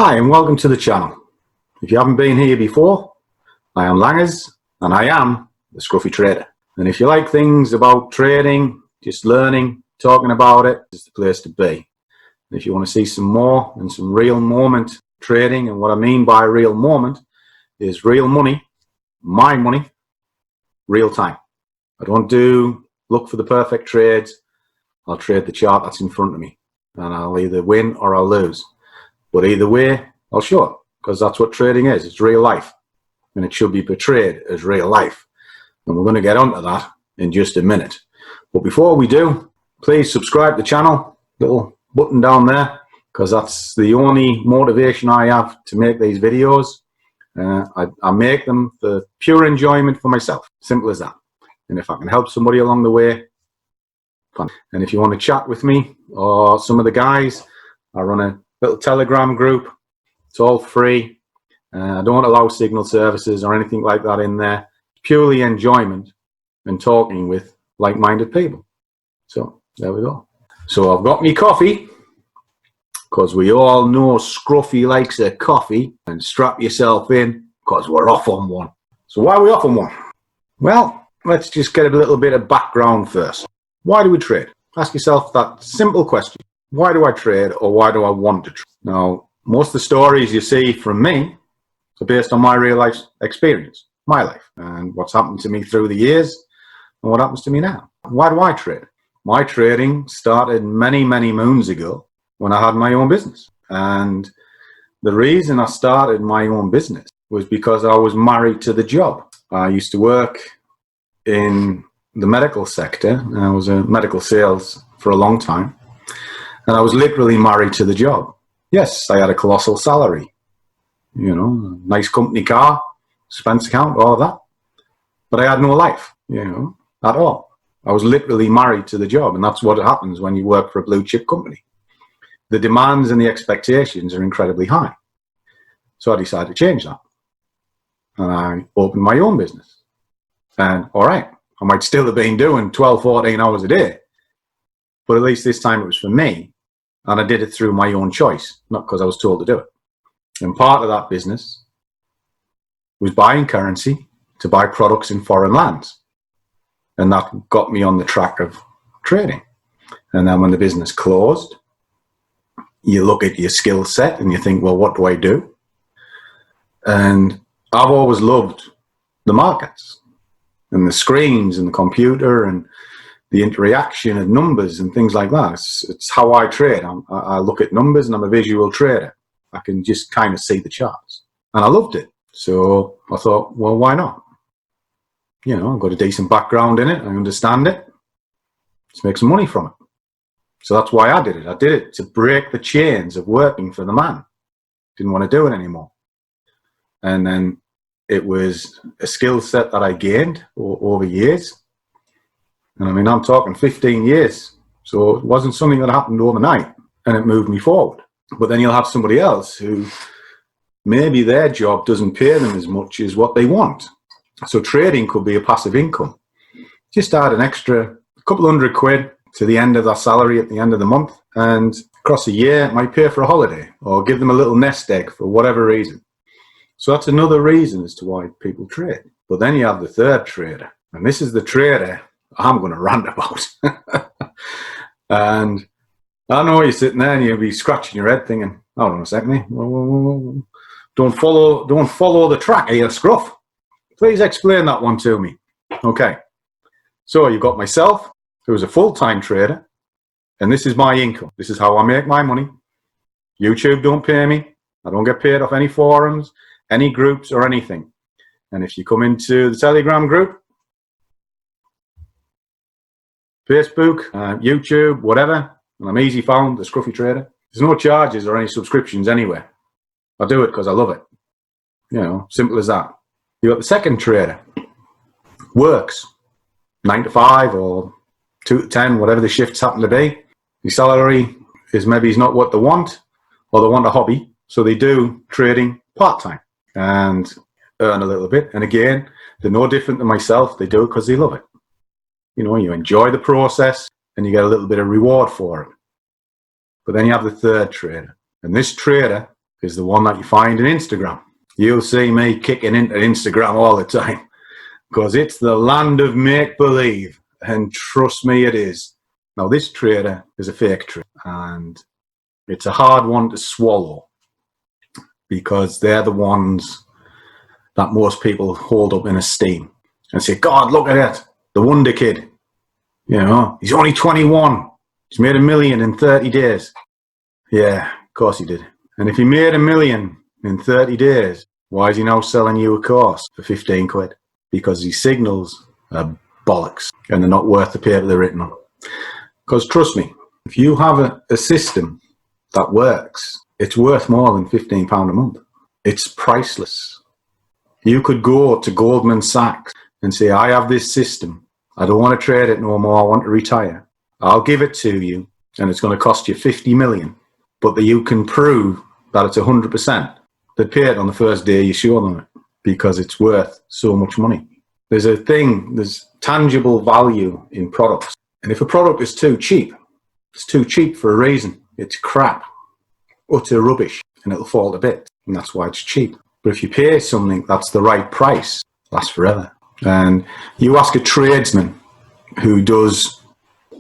Hi and welcome to the channel. If you haven't been here before, I am Langers and I am the Scruffy Trader. And if you like things about trading, just learning, talking about it, it's the place to be. And if you want to see some more and some real moment trading, and what I mean by real moment is real money, my money, real time. I don't look for the perfect trades. I'll trade the chart that's in front of me and I'll either win or I'll lose. But either way, I'll show it, because that's what trading is. It's real life, and it should be portrayed as real life. And we're going to get onto that in just a minute. But before we do, please subscribe to the channel, little button down there, because that's the only motivation I have to make these videos. I make them for pure enjoyment for myself. Simple as that. And if I can help somebody along the way, fun. And if you want to chat with me or some of the guys, I run a little Telegram group. It's all free. I don't allow signal services or anything like that in there. Purely enjoyment and talking with like-minded people. So there we go. So I've got me coffee, because we all know Scruffy likes a coffee, and strap yourself in because we're off on one. So why are we off on one? Well, let's just get a little bit of background first. Why do we trade? Ask yourself that simple question. Why do I trade, or why do I want to trade? Now, most of the stories you see from me are based on my real life experience, my life, and what's happened to me through the years and what happens to me now. Why do I trade? My trading started many, many moons ago when I had my own business. And the reason I started my own business was because I was married to the job. I used to work in the medical sector. I was a medical sales for a long time. And I was literally married to the job. Yes, I had a colossal salary, you know, nice company car, expense account, all of that. But I had no life, you know, at all. I was literally married to the job. And that's what happens when you work for a blue chip company. The demands and the expectations are incredibly high. So I decided to change that. And I opened my own business. And all right, I might still have been doing 12, 14 hours a day. But at least this time it was for me. And I did it through my own choice, not because I was told to do it. And part of that business was buying currency to buy products in foreign lands. And that got me on the track of trading. And then when the business closed, you look at your skill set and you think, well, what do I do? And I've always loved the markets and the screens and the computer and the interaction of numbers and things like that. It's how I trade. I look at numbers and I'm a visual trader. I can just kind of see the charts. And I loved it. So I thought, well, why not? You know, I've got a decent background in it. I understand it. Let's make some money from it. So that's why I did it. I did it to break the chains of working for the man. Didn't want to do it anymore. And then it was a skill set that I gained over years. And I mean, I'm talking 15 years. So it wasn't something that happened overnight, and it moved me forward. But then you'll have somebody else who maybe their job doesn't pay them as much as what they want. So trading could be a passive income. Just add an extra couple £100 to the end of their salary at the end of the month, and across a year it might pay for a holiday or give them a little nest egg for whatever reason. So that's another reason as to why people trade. But then you have the third trader, and this is the trader I'm going to rant about. And I know you're sitting there and you'll be scratching your head thinking, hold on a second, don't follow the track here, Scruff. Please explain that one to me. Okay, so you've got myself, who's a full-time trader, and this is my income. This is how I make my money. YouTube don't pay me. I don't get paid off any forums, any groups or anything. And if you come into the Telegram group, Facebook, YouTube, whatever, and I'm easy found, the Scruffy Trader. There's no charges or any subscriptions anywhere. I do it because I love it. You know, simple as that. You got the second trader. Works 9 to 5 or 2 to 10, whatever the shifts happen to be. The salary is maybe not what they want, or they want a hobby, so they do trading part-time and earn a little bit. And again, they're no different than myself. They do it because they love it. You know, you enjoy the process and you get a little bit of reward for it. But then you have the third trader. And this trader is the one that you find in Instagram. You'll see me kicking into Instagram all the time because it's the land of make-believe, and trust me, it is. Now, this trader is a fake trader, and it's a hard one to swallow because they're the ones that most people hold up in esteem and say, God, look at it, the wonder kid. You know, he's only 21. He's made $1 million in 30 days. Yeah, of course he did. And if he made $1 million in 30 days, why is he now selling you a course for 15 quid? Because these signals are bollocks and they're not worth the paper they're written on. Because trust me, if you have a system that works, it's worth more than £15 a month. It's priceless. You could go to Goldman Sachs and say, I have this system. I don't want to trade it no more. I want to retire. I'll give it to you and it's going to cost you 50 million. But that you can prove that it's 100%. They'd pay it on the first day you show them it because it's worth so much money. There's tangible value in products. And if a product is too cheap, it's too cheap for a reason. It's crap, utter rubbish, and it'll fall to bits. And that's why it's cheap. But if you pay something that's the right price, it lasts forever. And you ask a tradesman who does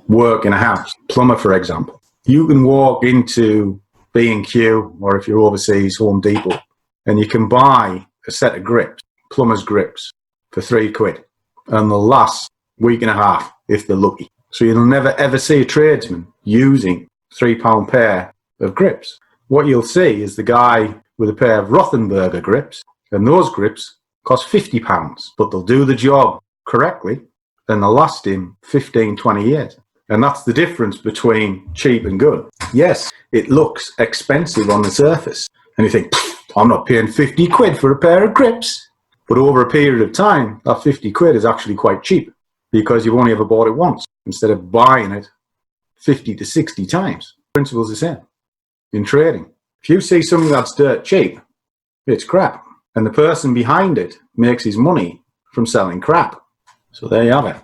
work in a house, plumber for example, you can walk into B&Q or if you're overseas, Home Depot, and you can buy a set of grips, plumber's grips, for £3. And they'll last a week and a half if they're lucky. So you'll never ever see a tradesman using £3 pair of grips. What you'll see is the guy with a pair of Rothenberger grips, and those grips cost £50, but they'll do the job correctly and they'll last him 15, 20 years. And that's the difference between cheap and good. Yes, it looks expensive on the surface. And you think, I'm not paying 50 quid for a pair of grips. But over a period of time, that 50 quid is actually quite cheap because you've only ever bought it once instead of buying it 50 to 60 times. The principle's the same in trading. If you see something that's dirt cheap, it's crap. And the person behind it makes his money from selling crap. So there you have it.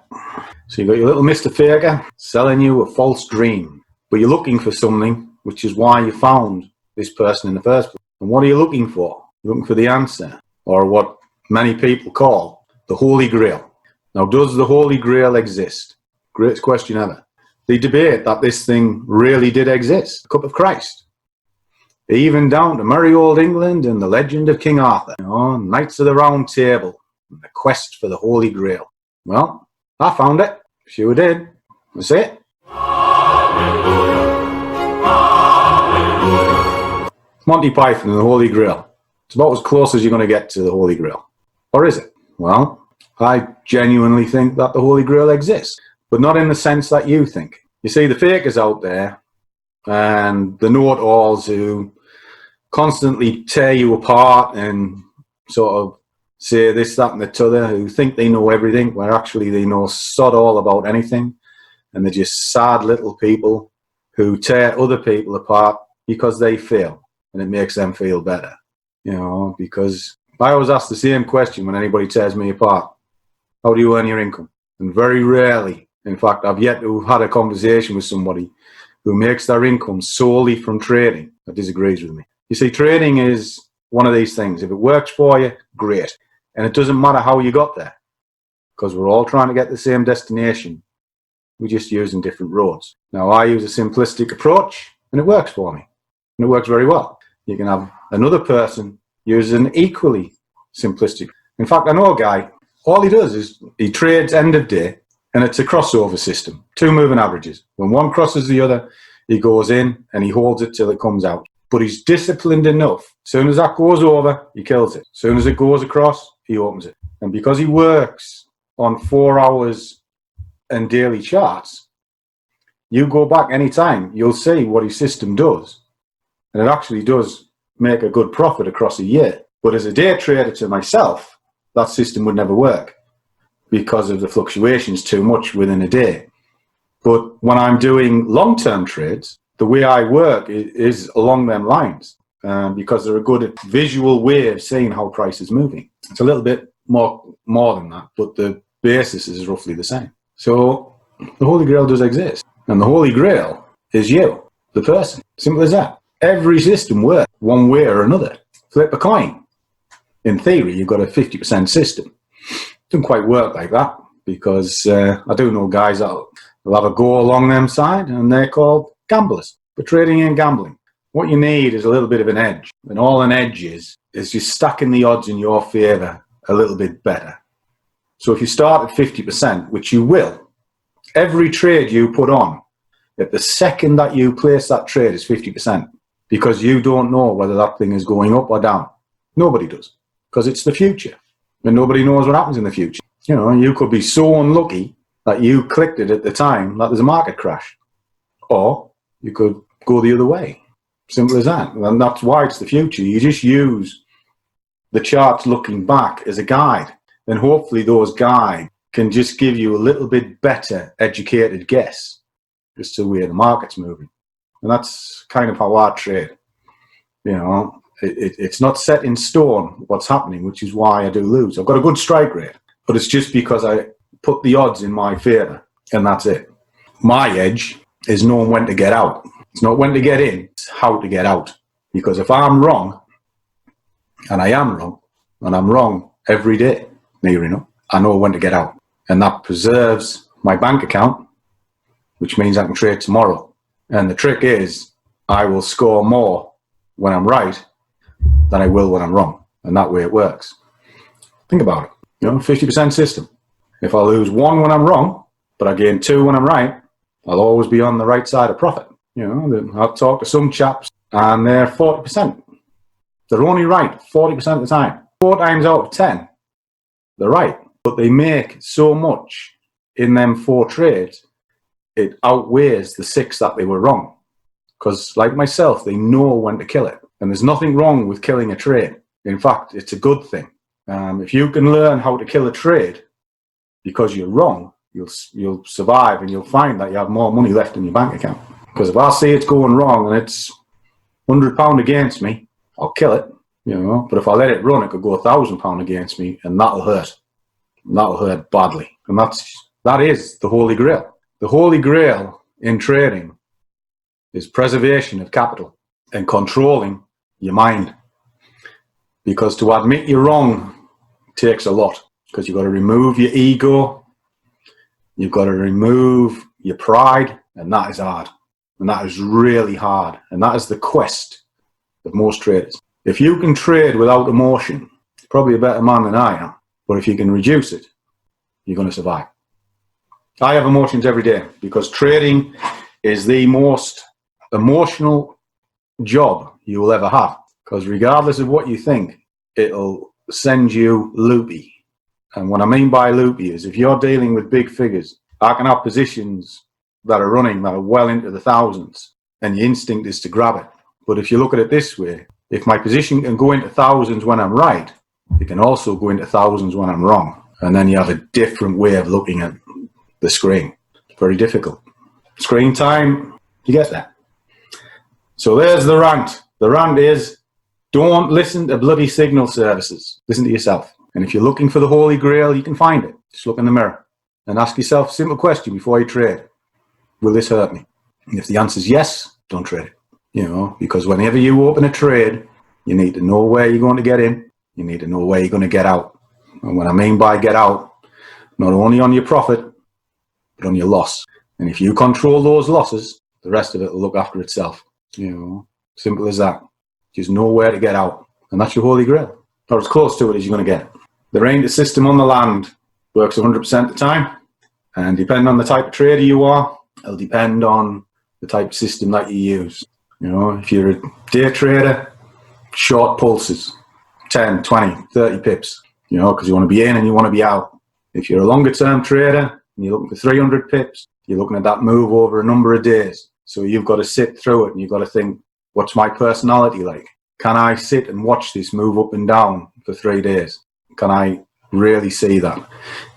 So you've got your little Mr. Faker selling you a false dream. But you're looking for something, which is why you found this person in the first place. And what are you looking for? You're looking for the answer, or what many people call the Holy Grail. Now, does the Holy Grail exist? Greatest question ever. They debate that this thing really did exist. The Cup of Christ. Even down to merry old England and the legend of King Arthur. You know, Knights of the Round Table and the quest for the Holy Grail. Well, I found it. Sure did. That's it. Monty Python and the Holy Grail. It's about as close as you're going to get to the Holy Grail. Or is it? Well, I genuinely think that the Holy Grail exists, but not in the sense that you think. You see, the fakers out there and the know-it-alls who constantly tear you apart and sort of say this, that, and the t'other, who think they know everything, where actually they know sod all about anything, and they're just sad little people who tear other people apart because they fail, and it makes them feel better. You know, because I always ask the same question when anybody tears me apart. How do you earn your income? And very rarely, in fact, I've yet to have had a conversation with somebody who makes their income solely from trading that disagrees with me. You see, trading is one of these things. If it works for you, great. And it doesn't matter how you got there, because we're all trying to get the same destination. We're just using different roads. Now, I use a simplistic approach, and it works for me. And it works very well. You can have another person use an equally simplistic. In fact, I know a guy, all he does is he trades end of day, and it's a crossover system, 2 moving averages. When one crosses the other, he goes in and he holds it till it comes out. But he's disciplined enough. As soon as that goes over, he kills it. As soon as it goes across, he opens it. And because he works on 4 hours and daily charts, you go back anytime, you'll see what his system does. And it actually does make a good profit across a year. But as a day trader to myself, that system would never work because of the fluctuations too much within a day. But when I'm doing long-term trades, the way I work is along them lines because they're a good visual way of seeing how price is moving. It's a little bit more than that, but the basis is roughly the same. So the Holy Grail does exist. And the Holy Grail is you, the person. Simple as that. Every system works one way or another. Flip a coin. In theory, you've got a 50% system. It doesn't quite work like that, because I do know guys that will have a go along them side, and they're called gamblers. But trading ain't gambling. What you need is a little bit of an edge. And all an edge is just stacking the odds in your favour a little bit better. So if you start at 50%, which you will, every trade you put on, at the second that you place that trade is 50%, because you don't know whether that thing is going up or down. Nobody does, because it's the future, and nobody knows what happens in the future. You know, you could be so unlucky that you clicked it at the time that there's a market crash, or you could go the other way. Simple as that. And that's why it's the future. You just use the charts looking back as a guide, and hopefully those guides can just give you a little bit better educated guess as to where the market's moving. And that's kind of how I trade. You know, it's not set in stone what's happening, which is why I do lose. I've got a good strike rate, but it's just because I put the odds in my favour, and that's it. My edge is knowing when to get out. It's not when to get in, it's how to get out. Because if I'm wrong, and I am wrong, and I'm wrong every day, near enough, I know when to get out. And that preserves my bank account, which means I can trade tomorrow. And the trick is, I will score more when I'm right than I will when I'm wrong. And that way it works. Think about it. You know, 50% system. If I lose 1 when I'm wrong, but I gain 2 when I'm right, I'll always be on the right side of profit. You know, I've talked to some chaps and they're 40%. They're only right 40% of the time. 4 times out of 10, they're right. But they make so much in them 4 trades, it outweighs the 6 that they were wrong. Because like myself, they know when to kill it. And there's nothing wrong with killing a trade. In fact, it's a good thing. If you can learn how to kill a trade because you're wrong, you'll survive, and you'll find that you have more money left in your bank account. Because if I see it's going wrong and it's £100 against me, I'll kill it, you know. But if I let it run, it could go £1,000 against me, and that'll hurt. And that'll hurt badly. And that is the Holy Grail. The Holy Grail in trading is preservation of capital and controlling your mind. Because to admit you're wrong takes a lot. Because you've got to remove your ego, you've got to remove your pride, and that is hard. And that is really hard. And that is the quest of most traders. If you can trade without emotion, you're probably a better man than I am. But if you can reduce it, you're going to survive. I have emotions every day, because trading is the most emotional job you will ever have. Because regardless of what you think, it'll send you loopy. And what I mean by loopy is, if you're dealing with big figures, I can have positions that are running that are well into the thousands, and your instinct is to grab it. But if you look at it this way, if my position can go into thousands when I'm right, it can also go into thousands when I'm wrong. And then you have a different way of looking at the screen. It's very difficult. Screen time, you get that. So there's the rant. The rant is, don't listen to bloody signal services. Listen to yourself. And if you're looking for the Holy Grail, you can find it. Just look in the mirror and ask yourself a simple question before you trade. Will this hurt me? And if the answer is yes, don't trade it. You know, because whenever you open a trade, you need to know where you're going to get in. You need to know where you're going to get out. And what I mean by get out, not only on your profit, but on your loss. And if you control those losses, the rest of it will look after itself. You know, simple as that. Just know where to get out. And that's your Holy Grail. Or as close to it as you're going to get. There ain't a system on the land works 100% of the time. And depending on the type of trader you are, it'll depend on the type of system that you use. You know, if you're a day trader, short pulses, 10, 20, 30 pips, you know, because you want to be in and you want to be out. If you're a longer term trader and you're looking for 300 pips, you're looking at that move over a number of days. So you've got to sit through it, and you've got to think, what's my personality like? Can I sit and watch this move up and down for 3 days? Can I really see that?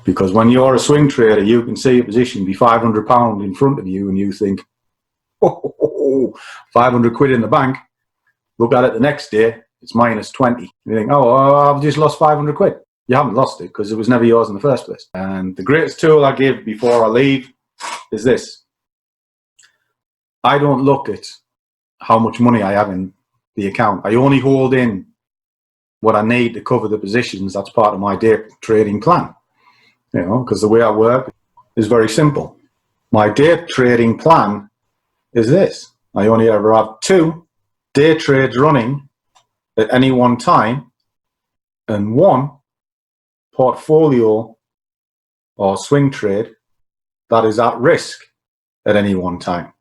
Because when you're a swing trader, you can see a position be £500 in front of you, and you think, oh, 500 quid in the bank. Look at it the next day, it's minus 20. You think, oh, I've just lost 500 quid. You haven't lost it, because it was never yours in the first place. And the greatest tool I give before I leave is this. I don't look at how much money I have in the account. I only hold in what I need to cover the positions. That's part of my day trading plan, because the way I work is very simple. My day trading plan is this. I only ever have 2 day trades running at any one time and 1 portfolio or swing trade that is at risk at any one time.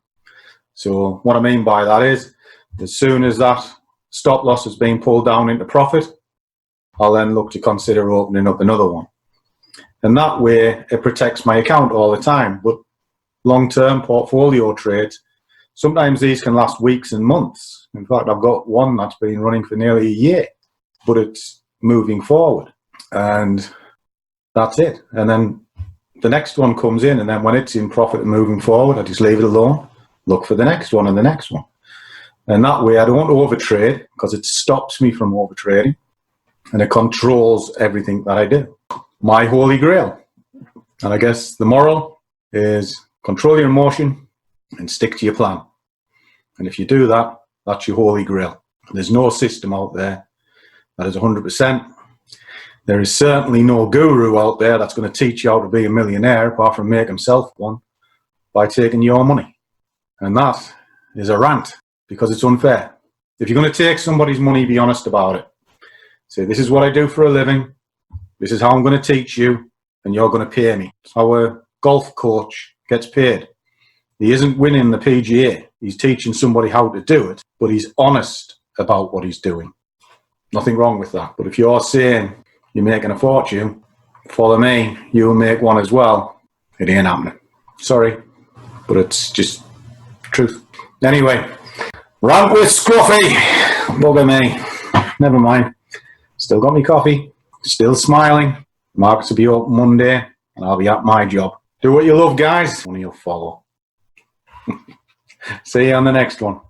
So what I mean by that is, as soon as that stop loss has been pulled down into profit, I'll then look to consider opening up another one. And that way it protects my account all the time. But long-term portfolio trades, sometimes these can last weeks and months. In fact, I've got one that's been running for nearly a year, but it's moving forward. And that's it. And then the next one comes in, and then when it's in profit and moving forward, I just leave it alone, look for the next one and the next one. And that way I don't overtrade, because it stops me from overtrading and it controls everything that I do. My holy grail. And I guess the moral is control your emotion and stick to your plan. And if you do that, that's your holy grail. There's no system out there that is 100%. There is certainly no guru out there that's going to teach you how to be a millionaire, apart from make himself one by taking your money. And that is a rant, because it's unfair. If you're going to take somebody's money, be honest about it. Say, this is what I do for a living. This is how I'm going to teach you, and you're going to pay me. It's how a golf coach gets paid. He isn't winning the PGA. He's teaching somebody how to do it, but he's honest about what he's doing. Nothing wrong with that. But if you're saying you're making a fortune, follow me, you'll make one as well, it ain't happening. Sorry, but it's just truth. Anyway, rant with Scruffy. Bugger me. Never mind. Still got me coffee. Still smiling. Markets will be open Monday, and I'll be at my job. Do what you love, guys. Money will follow. See you on the next one.